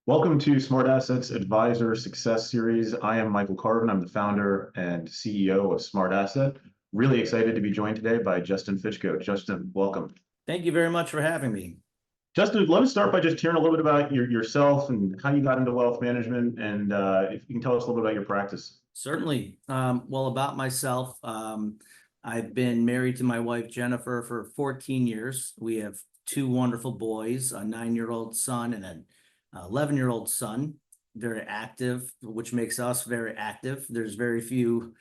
Welcome to SmartAsset's Advisor Success Series. I am Michael Carvin. I'm the founder and CEO of SmartAsset. Really excited to be joined today by Justin Fitchko. Justin, welcome. Thank you very much for having me. Justin, let us start by just hearing a little bit about yourself and how you got into wealth management, and if you can tell us a little bit about your practice. Certainly. Well, about myself, I've been married to my wife, Jennifer, for 14 years. We have two wonderful boys, a 9-year-old son and an 11-year-old son, very active, which makes us very active. There's very few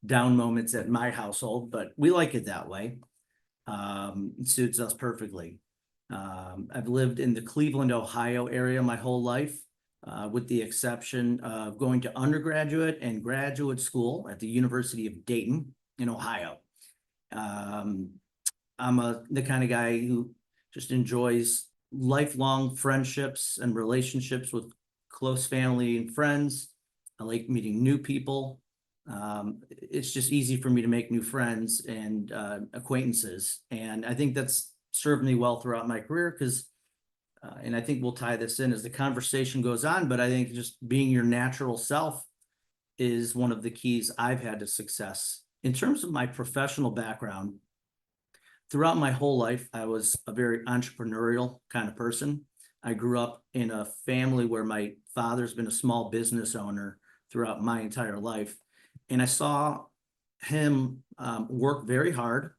down moments at my household, but we like it that way. It suits us perfectly. I've lived in the Cleveland, Ohio area my whole life, with the exception of going to undergraduate and graduate school at the University of Dayton in Ohio. I'm the kind of guy who just enjoys lifelong friendships and relationships with close family and friends. I like meeting new people. It's just easy for me to make new friends and acquaintances. And I think that's served me well throughout my career because, and I think we'll tie this in as the conversation goes on, but I think just being your natural self is one of the keys I've had to success. In terms of my professional background, throughout my whole life, I was a very entrepreneurial kind of person. I grew up in a family where my father's been a small business owner throughout my entire life. And I saw him work very hard,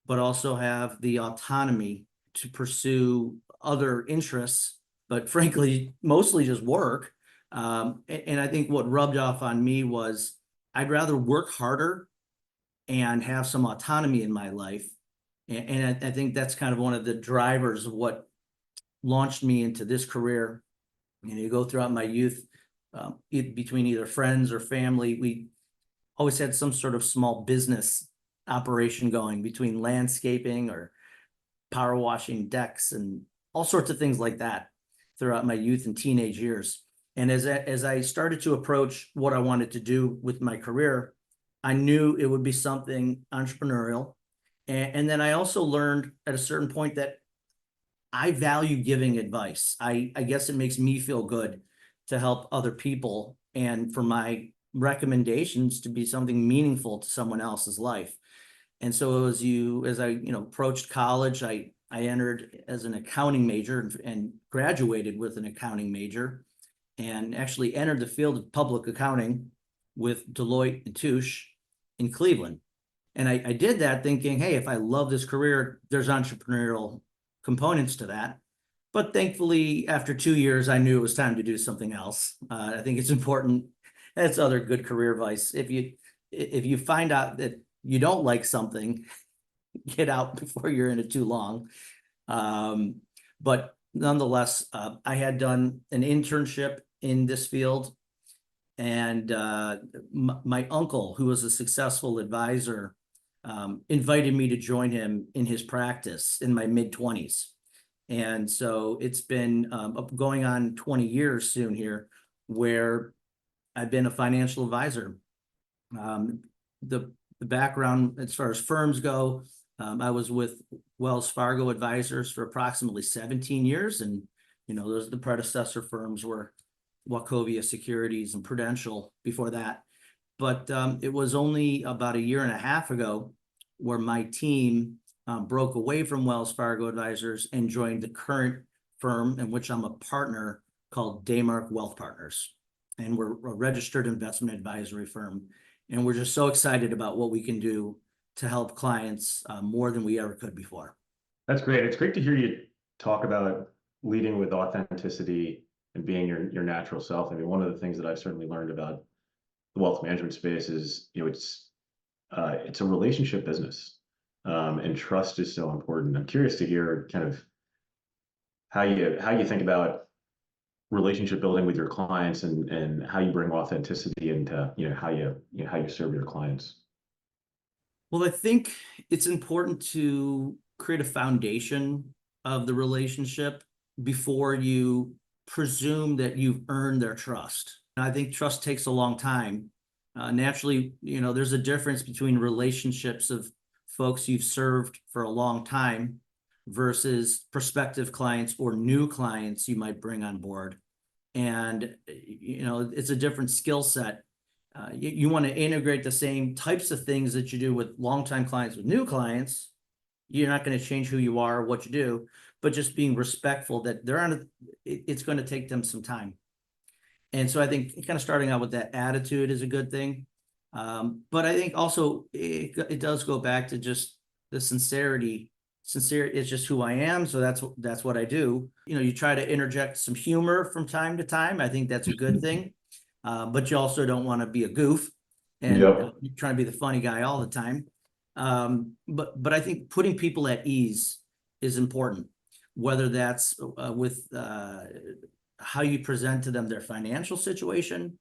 but also have the autonomy to pursue other interests, but frankly, mostly just work. And I think what rubbed off on me was I'd rather work harder and have some autonomy in my life. And I think that's kind of one of the drivers of what launched me into this career. You go throughout my youth, between either friends or family, we always had some sort of small business operation going between landscaping or power washing decks and all sorts of things like that throughout my youth and teenage years. And as I started to approach what I wanted to do with my career, I knew it would be something entrepreneurial. And then I also learned at a certain point that I value giving advice. I guess it makes me feel good to help other people and for my recommendations to be something meaningful to someone else's life. And so as I approached college, I entered as an accounting major and graduated with an accounting major, and actually entered the field of public accounting with Deloitte and Touche in Cleveland. And I did that thinking, hey, if I love this career, there's entrepreneurial components to that. But thankfully, after 2 years, I knew it was time to do something else. I think it's important. That's other good career advice. If you find out that you don't like something, get out before you're in it too long. But nonetheless, I had done an internship in this field, and my uncle, who was a successful advisor, invited me to join him in his practice in my mid-20s. And so it's been going on 20 years soon here, where I've been a financial advisor. The background as far as firms go, I was with Wells Fargo Advisors for approximately 17 years. And, those the predecessor firms were Wachovia Securities and Prudential before that. But it was only about a year and a half ago where my team broke away from Wells Fargo Advisors and joined the current firm in which I'm a partner called Daymark Wealth Partners. And we're a registered investment advisory firm. And we're just so excited about what we can do to help clients more than we ever could before. That's great. It's great to hear you talk about leading with authenticity and being your natural self. I mean, one of the things that I've certainly learned about the wealth management space is, it's a relationship business, and trust is so important. I'm curious to hear kind of how you think about relationship building with your clients and how you bring authenticity into how you serve your clients. Well, I think it's important to create a foundation of the relationship before you presume that you've earned their trust. I think trust takes a long time. Naturally, there's a difference between relationships of folks you've served for a long time versus prospective clients or new clients you might bring on board. And, it's a different skill set. You want to integrate the same types of things that you do with longtime clients with new clients. You're not going to change who you are or what you do, but just being respectful that it's going to take them some time. And so I think kind of starting out with that attitude is a good thing. But I think also it does go back to just the sincerity. Sincere, it's just who I am. So that's what I do. You try to interject some humor from time to time. I think that's a good thing. But you also don't want to be a goof and Yep. you're trying to be the funny guy all the time. But I think putting people at ease is important, whether that's with how you present to them their financial situation,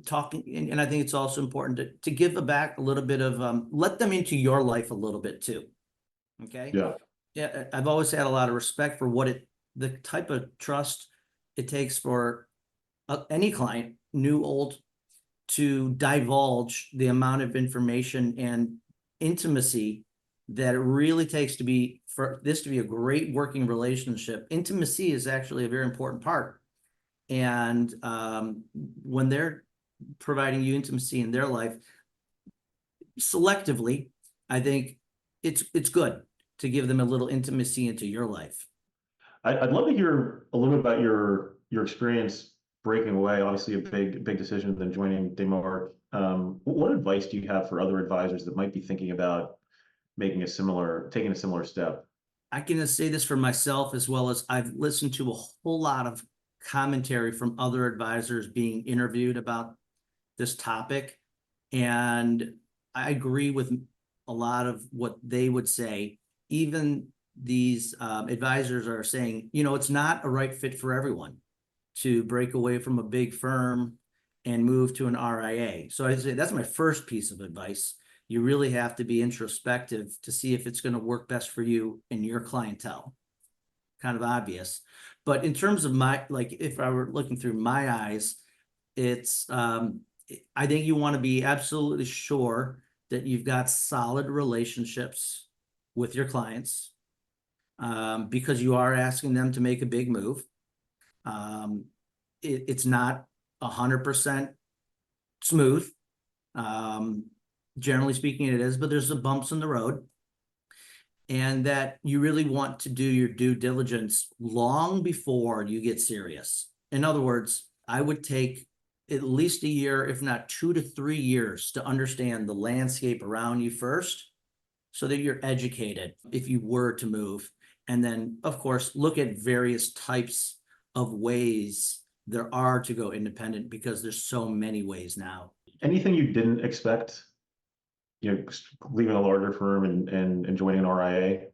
talking, and I think it's also important to give back a little bit of let them into your life a little bit too. Okay. Yeah. Yeah, I've always had a lot of respect for the type of trust it takes for any client, new, old, to divulge the amount of information and intimacy that it really takes for this to be a great working relationship. Intimacy is actually a very important part. And when they're providing you intimacy in their life, selectively, I think it's good to give them a little intimacy into your life. I'd love to hear a little bit about your experience breaking away. Obviously, a big decision than joining Demark. What advice do you have for other advisors that might be thinking about taking a similar step? I can say this for myself, as well as I've listened to a whole lot of commentary from other advisors being interviewed about this topic. And I agree with a lot of what they would say. Even these advisors are saying, it's not a right fit for everyone to break away from a big firm and move to an RIA. So I'd say that's my first piece of advice. You really have to be introspective to see if it's going to work best for you and your clientele. Kind of obvious. But in terms of if I were looking through my eyes, it's, I think you want to be absolutely sure that you've got solid relationships with your clients, because you are asking them to make a big move. It's not 100% smooth. Generally speaking, it is, but there's some bumps in the road. And that you really want to do your due diligence long before you get serious. In other words, I would take at least a year, if not 2 to 3 years, to understand the landscape around you first, so that you're educated if you were to move. And then, of course, look at various types of ways there are to go independent, because there's so many ways now. Anything you didn't expect, leaving a larger firm and joining an RIA?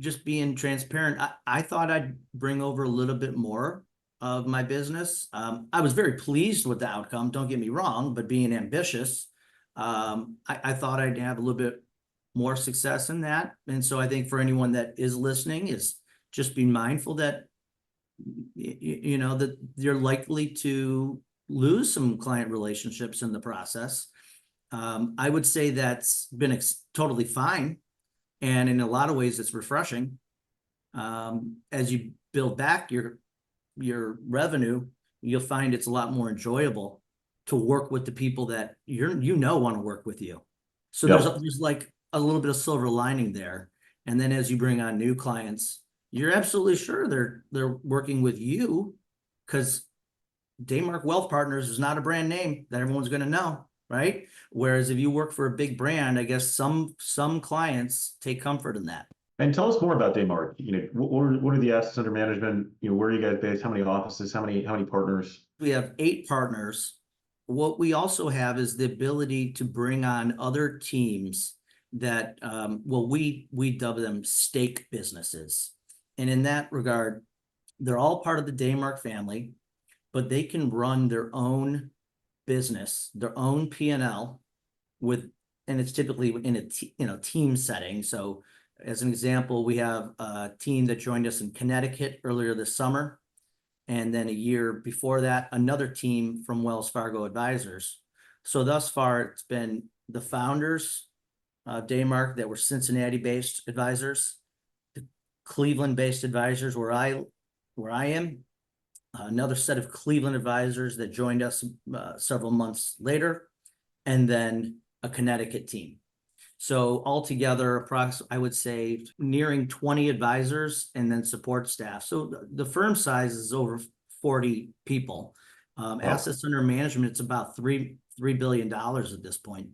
Just being transparent, I thought I'd bring over a little bit more of my business. I was very pleased with the outcome, don't get me wrong, but being ambitious, I thought I'd have a little bit more success in that. And so I think for anyone that is listening, is just be mindful that, that you're likely to lose some client relationships in the process. I would say that's been totally fine. And in a lot of ways, it's refreshing. As you build back your revenue, you'll find it's a lot more enjoyable to work with the people that want to work with you. So there's like a little bit of silver lining there. And then as you bring on new clients, you're absolutely sure they're working with you, because Demark Wealth Partners is not a brand name that everyone's going to know, right? Whereas if you work for a big brand, I guess some clients take comfort in that. And tell us more about Demark. What are the assets under management? Where are you guys based? How many offices? How many partners? We have 8 partners. What we also have is the ability to bring on other teams that, we dub them stake businesses. And in that regard, they're all part of the Demark family, but they can run their own business, their own P&L and it's typically in a team setting. So as an example, we have a team that joined us in Connecticut earlier this summer. And then a year before that, another team from Wells Fargo Advisors. So thus far, it's been the founders, Demark, that were Cincinnati-based advisors, the Cleveland-based advisors where I am, another set of Cleveland advisors that joined us several months later, and then a Connecticut team. So altogether, I would say nearing 20 advisors and then support staff. So the firm size is over 40 people. Well, Assets under management, it's about $3 billion at this point.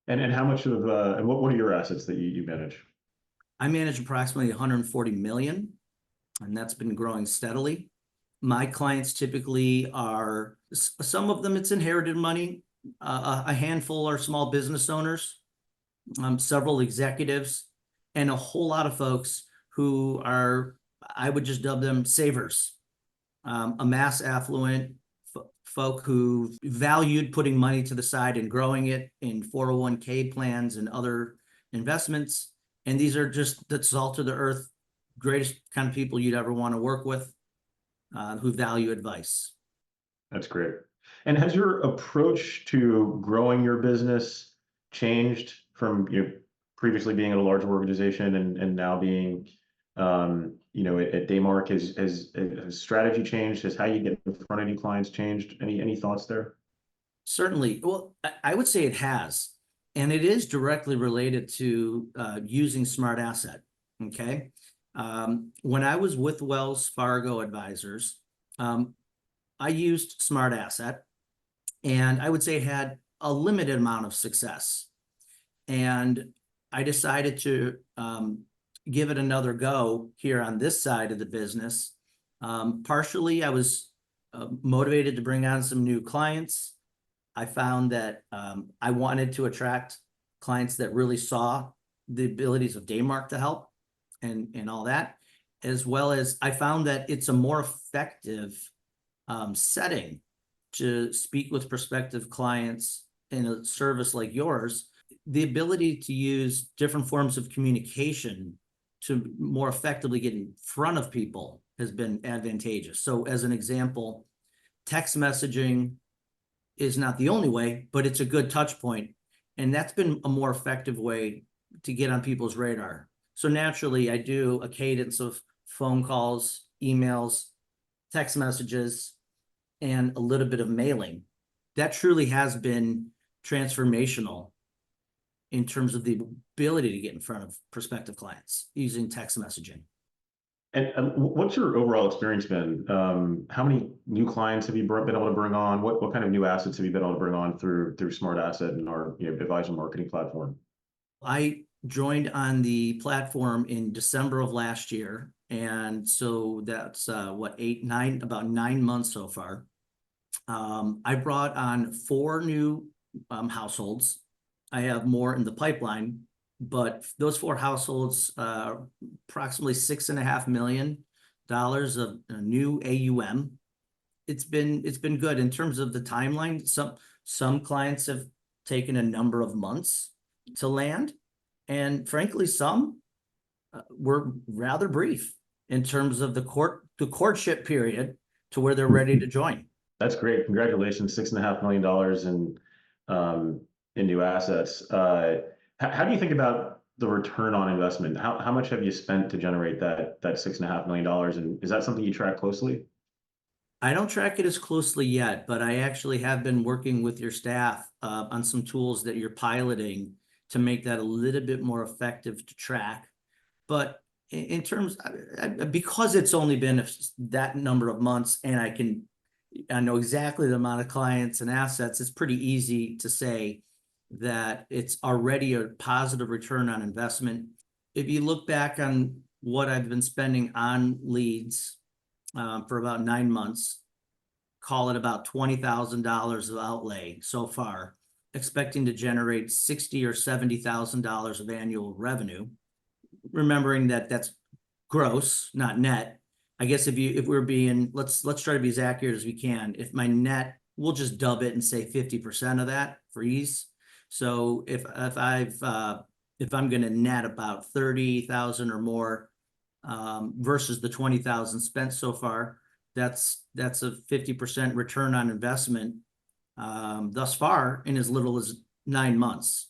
and how much of, and what are your assets that you manage? I manage approximately 140 million, and that's been growing steadily. My clients typically are, some of them it's inherited money, a handful are small business owners, several executives, and a whole lot of folks who are, I would just dub them savers, a mass affluent folk who valued putting money to the side and growing it in 401k plans and other investments. And these are just the salt of the earth, greatest kind of people you'd ever want to work with, who value advice. That's great. And has your approach to growing your business changed from, previously being at a large organization and now being, at Daymark? Has strategy changed? Has how you get in front of new clients changed? Any thoughts there? Certainly. Well, I would say it has, and it is directly related to using SmartAsset. Okay. When I was with Wells Fargo Advisors, I used SmartAsset, and I would say it had a limited amount of success. And I decided to give it another go here on this side of the business. Partially, I was motivated to bring on some new clients. I found that I wanted to attract clients that really saw the abilities of Daymark to help and all that, as well as I found that it's a more effective setting to speak with prospective clients in a service like yours. The ability to use different forms of communication to more effectively get in front of people has been advantageous. So as an example, text messaging is not the only way, but it's a good touch point. And that's been a more effective way to get on people's radar. So naturally, I do a cadence of phone calls, emails, text messages, and a little bit of mailing. That truly has been transformational in terms of the ability to get in front of prospective clients using text messaging. And what's your overall experience been? How many new clients have you been able to bring on? What kind of new assets have you been able to bring on through SmartAsset and our advisor marketing platform? I joined on the platform in December of last year, and so that's about 9 months so far. I brought on 4 new households. I have more in the pipeline, but those 4 households, approximately $6.5 million of new AUM. It's been good in terms of the timeline. Some clients have taken a number of months to land, and frankly, some were rather brief in terms of the courtship period to where they're ready to join. That's great. Congratulations, $6.5 million in new assets. How do you think about the return on investment? How much have you spent to generate that $6.5 million? And is that something you track closely? I don't track it as closely yet, but I actually have been working with your staff on some tools that you're piloting to make that a little bit more effective to track. But in terms, because it's only been that number of months, and I know exactly the amount of clients and assets, it's pretty easy to say that it's already a positive return on investment. If you look back on what I've been spending on leads for about 9 months, call it about $20,000 of outlay so far, expecting to generate $60,000 or $70,000 of annual revenue. Remembering that that's gross, not net. I guess if we're being, let's try to be as accurate as we can. If my net, we'll just dub it and say 50% of that for ease. So if I'm going to net about 30,000 or more versus the 20,000 spent so far, that's a 50% return on investment thus far in as little as 9 months.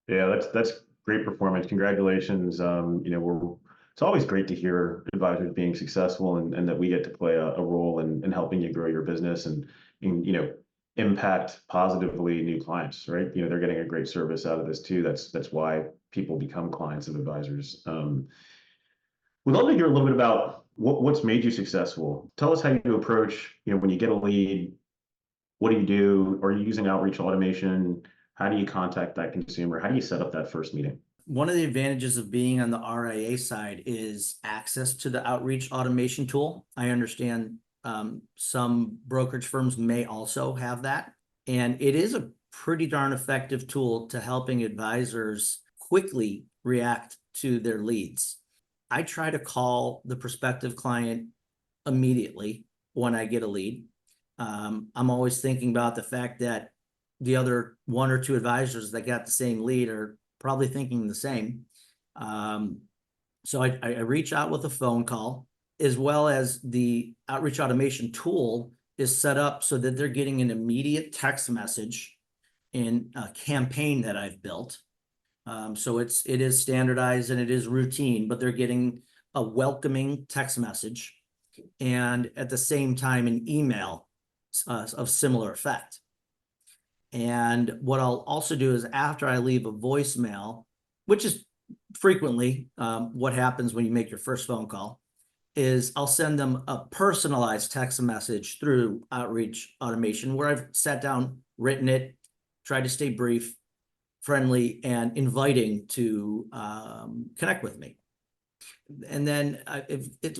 Yeah, that's great performance. Congratulations. We're it's always great to hear advisors being successful and that we get to play a role in helping you grow your business and impact positively new clients, right? They're getting a great service out of this too. That's why people become clients of advisors. We'd love to hear a little bit about what's made you successful. Tell us how you approach, when you get a lead, what do you do? Are you using outreach automation? How do you contact that consumer? How do you set up that first meeting? One of the advantages of being on the RIA side is access to the outreach automation tool. I understand some brokerage firms may also have that. And it is a pretty darn effective tool to helping advisors quickly react to their leads. I try to call the prospective client immediately when I get a lead. I'm always thinking about the fact that the other one or two advisors that got the same lead are probably thinking the same. So I reach out with a phone call, as well as the outreach automation tool is set up so that they're getting an immediate text message in a campaign that I've built. So it is standardized and it is routine, but they're getting a welcoming text message and at the same time an email of similar effect. And what I'll also do is after I leave a voicemail, which is frequently what happens when you make your first phone call, is I'll send them a personalized text message through outreach automation where I've sat down, written it, tried to stay brief, friendly, and inviting to connect with me. And then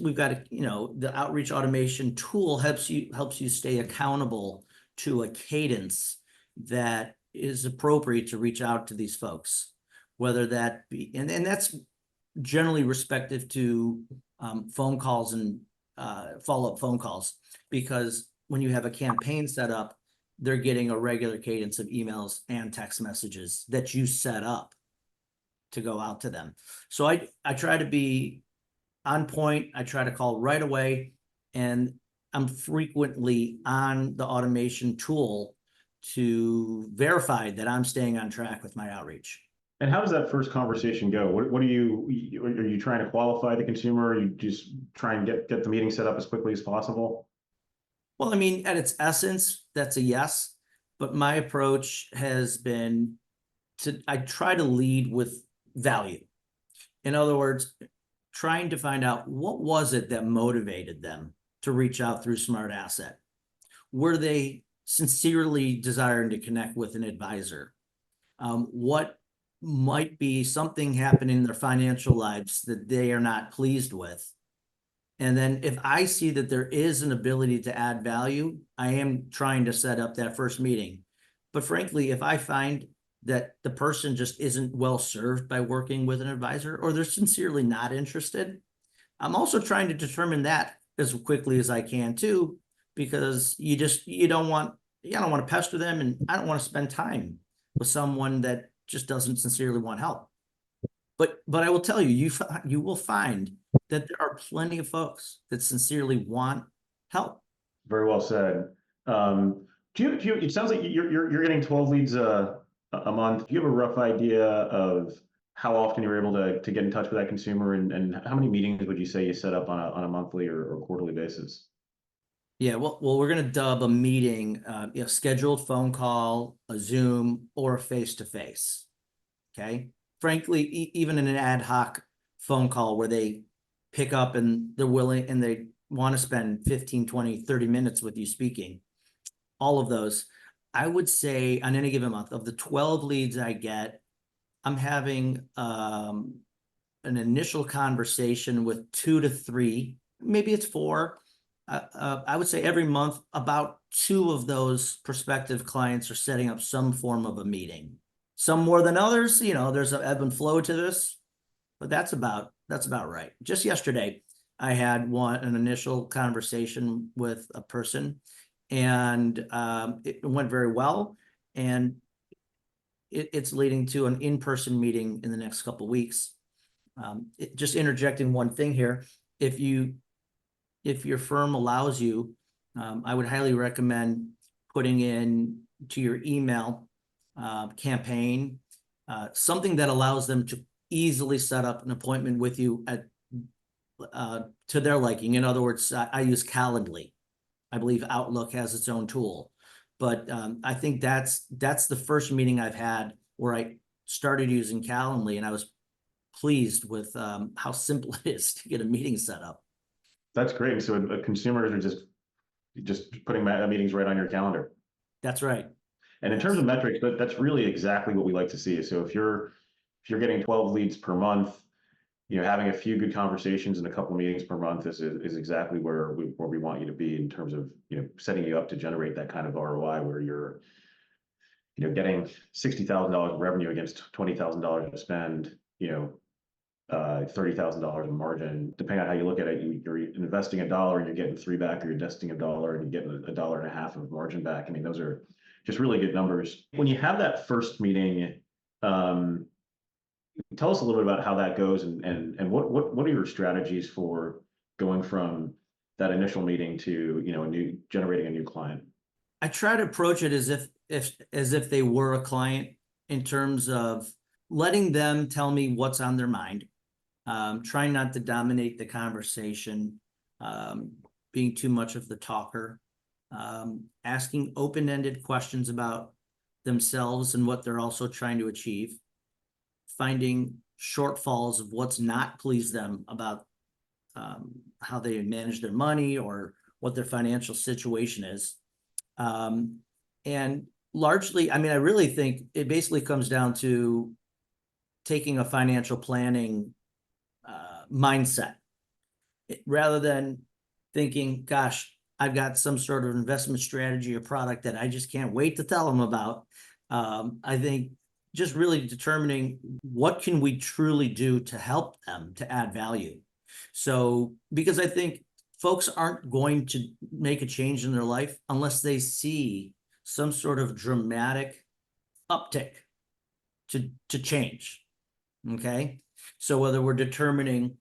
we've got the outreach automation tool helps you stay accountable to a cadence that is appropriate to reach out to these folks, whether that be and that's generally respective to phone calls and follow-up phone calls, because when you have a campaign set up, they're getting a regular cadence of emails and text messages that you set up to go out to them. So I try to be on point. I try to call right away, and I'm frequently on the automation tool to verify that I'm staying on track with my outreach. And how does that first conversation go? What are you trying to qualify the consumer? Or are you just try and get the meeting set up as quickly as possible? Well, I mean, at its essence, that's a yes, but my approach has been I try to lead with value. In other words, trying to find out what was it that motivated them to reach out through SmartAsset. Were they sincerely desiring to connect with an advisor? What might be something happening in their financial lives that they are not pleased with? And then if I see that there is an ability to add value, I am trying to set up that first meeting. But frankly, if I find that the person just isn't well served by working with an advisor, or they're sincerely not interested, I'm also trying to determine that as quickly as I can too, because you don't want to pester them, and I don't want to spend time with someone that just doesn't sincerely want help. But I will tell you, you will find that there are plenty of folks that sincerely want help. Very well said. It sounds like you're getting 12 leads a month. Do you have a rough idea of how often you're able to get in touch with that consumer, and how many meetings would you say you set up on a monthly or quarterly basis? Yeah, well, we're going to dub a meeting, scheduled phone call, a Zoom, or a face-to-face. Okay. Frankly, even in an ad hoc phone call where they pick up and they're willing and they want to spend 15, 20, 30 minutes with you speaking, all of those, I would say on any given month, of the 12 leads I get, I'm having an initial conversation with 2 to 3, maybe it's 4. I would say every month, about 2 of those prospective clients are setting up some form of a meeting. Some more than others, there's an ebb and flow to this, but that's about right. Just yesterday, I had an initial conversation with a person, and it went very well, and it's leading to an in-person meeting in the next couple of weeks. Just interjecting one thing here, if your firm allows you, I would highly recommend putting in to your email campaign something that allows them to easily set up an appointment with you at to their liking. In other words, I use Calendly. I believe Outlook has its own tool, but I think that's the first meeting I've had where I started using Calendly, and I was pleased with how simple it is to get a meeting set up. That's great. So consumers are just putting meetings right on your calendar. That's right. And in terms of metrics, that's really exactly what we like to see. So if you're getting 12 leads per month, having a few good conversations and a couple of meetings per month is exactly where we want you to be in terms of setting you up to generate that kind of ROI where you're getting $60,000 of revenue against $20,000 to spend, $30,000 in margin. Depending on how you look at it, you're investing $1 and you're getting 3 back, or you're investing $1 and you're getting $1.50 of margin back. I mean, those are just really good numbers. When you have that first meeting, tell us a little bit about how that goes and what are your strategies for going from that initial meeting to generating a new client? I try to approach it as if they were a client, in terms of letting them tell me what's on their mind, trying not to dominate the conversation, being too much of the talker, asking open-ended questions about themselves and what they're also trying to achieve, finding shortfalls of what's not pleased them about how they manage their money or what their financial situation is. And largely, I mean, I really think it basically comes down to taking a financial planning mindset, rather than thinking, gosh, I've got some sort of investment strategy or product that I just can't wait to tell them about. I think just really determining what can we truly do to help them to add value. So, because I think folks aren't going to make a change in their life unless they see some sort of dramatic uptick to change. Okay. So whether we're determining,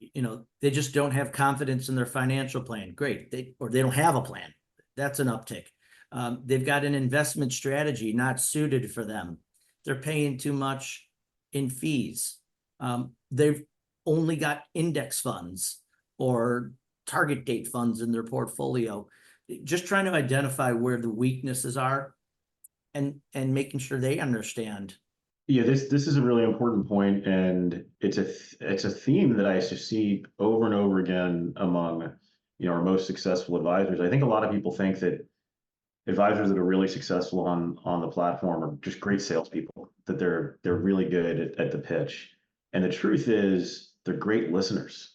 they just don't have confidence in their financial plan, great. They don't have a plan. That's an uptick. They've got an investment strategy not suited for them. They're paying too much in fees. They've only got index funds or target date funds in their portfolio. Just trying to identify where the weaknesses are and making sure they understand. Yeah, this is a really important point, and it's a theme that I just see over and over again among our most successful advisors. I think a lot of people think that advisors that are really successful on the platform are just great salespeople, that they're really good at the pitch. And the truth is they're great listeners.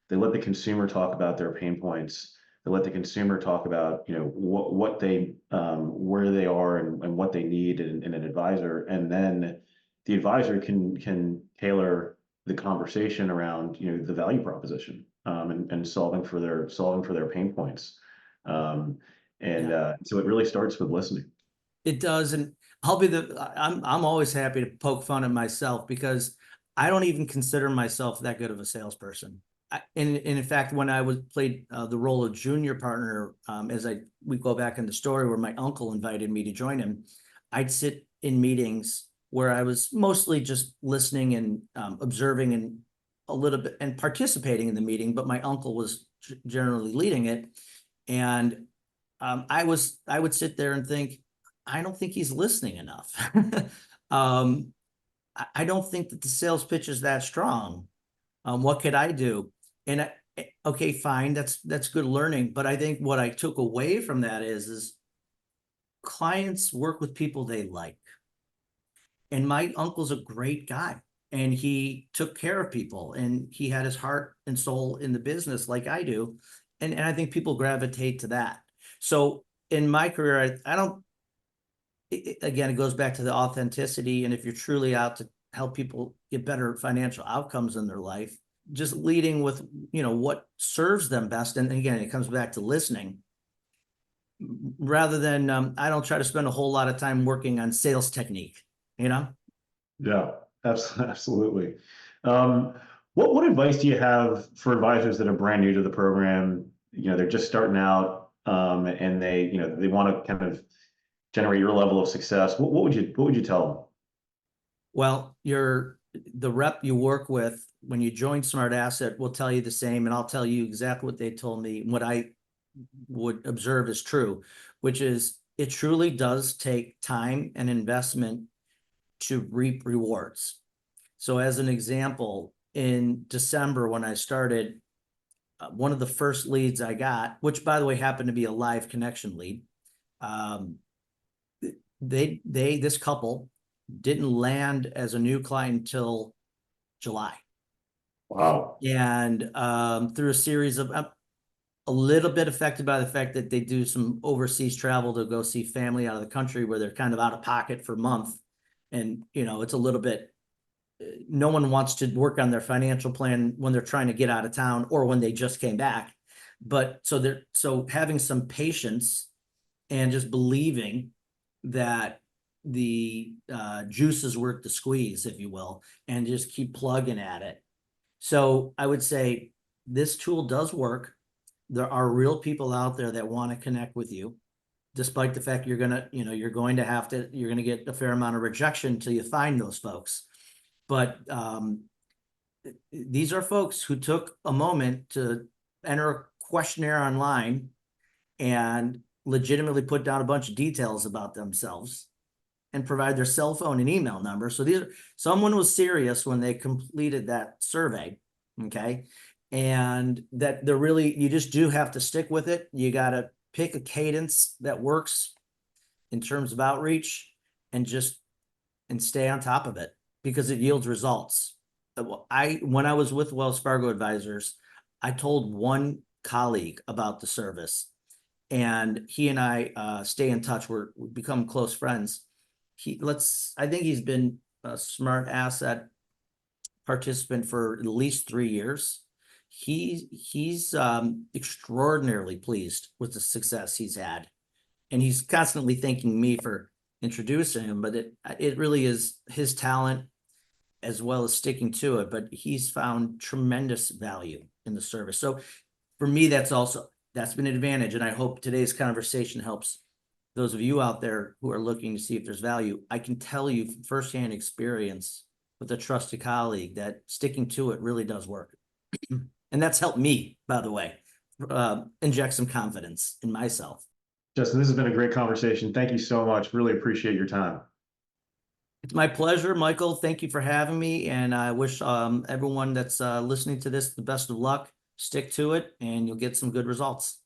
They let the consumer talk about their pain points. They let the consumer talk about what they where they are and what they need in an advisor, and then the advisor can tailor the conversation around the value proposition and solving for their pain points. So it really starts with listening. It does, and I'm always happy to poke fun at myself, because I don't even consider myself that good of a salesperson. And in fact, when I played the role of junior partner, we go back in the story where my uncle invited me to join him, I'd sit in meetings where I was mostly just listening and observing and a little bit and participating in the meeting, but my uncle was generally leading it. And I would sit there and think, I don't think he's listening enough. I don't think that the sales pitch is that strong. What could I do? And okay, fine, that's good learning. But I think what I took away from that is clients work with people they like. And my uncle's a great guy, and he took care of people, and he had his heart and soul in the business like I do. And I think people gravitate to that. So in my career, I don't, again, it goes back to the authenticity. And if you're truly out to help people get better financial outcomes in their life, just leading with, what serves them best. And again, it comes back to listening rather than, I don't try to spend a whole lot of time working on sales technique, Yeah, absolutely. What advice do you have for advisors that are brand new to the program? They're just starting out, and they want to kind of generate your level of success. What would you tell them? Well, you're the rep you work with when you join SmartAsset will tell you the same, and I'll tell you exactly what they told me, what I would observe is true, which is it truly does take time and investment to reap rewards. So as an example, in December when I started, one of the first leads I got, which by the way happened to be a live connection lead, this couple didn't land as a new client until July. Wow. And through a series of a little bit affected by the fact that they do some overseas travel to go see family out of the country where they're kind of out of pocket for a month. And, you know, it's a little bit, no one wants to work on their financial plan when they're trying to get out of town or when they just came back. But so having some patience and just believing that the juice is worth the squeeze, if you will, and just keep plugging at it. So I would say this tool does work. There are real people out there that want to connect with you, despite the fact you're going to get a fair amount of rejection until you find those folks. But these are folks who took a moment to enter a questionnaire online and legitimately put down a bunch of details about themselves and provide their cell phone and email number. So someone was serious when they completed that survey. Okay. And that you just do have to stick with it. You got to pick a cadence that works in terms of outreach and stay on top of it because it yields results. When I was with Wells Fargo Advisors, I told one colleague about the service, and he and I stay in touch. We've become close friends. I think he's been a SmartAsset participant for at least 3 years. He's extraordinarily pleased with the success he's had, and he's constantly thanking me for introducing him. But it really is his talent as well as sticking to it. But he's found tremendous value in the service. So for me, that's been an advantage, and I hope today's conversation helps those of you out there who are looking to see if there's value. I can tell you from firsthand experience with a trusted colleague that sticking to it really does work. And that's helped me, by the way, inject some confidence in myself. Justin, this has been a great conversation. Thank you so much. Really appreciate your time. It's my pleasure, Michael. Thank you for having me. And I wish everyone that's listening to this the best of luck. Stick to it and you'll get some good results.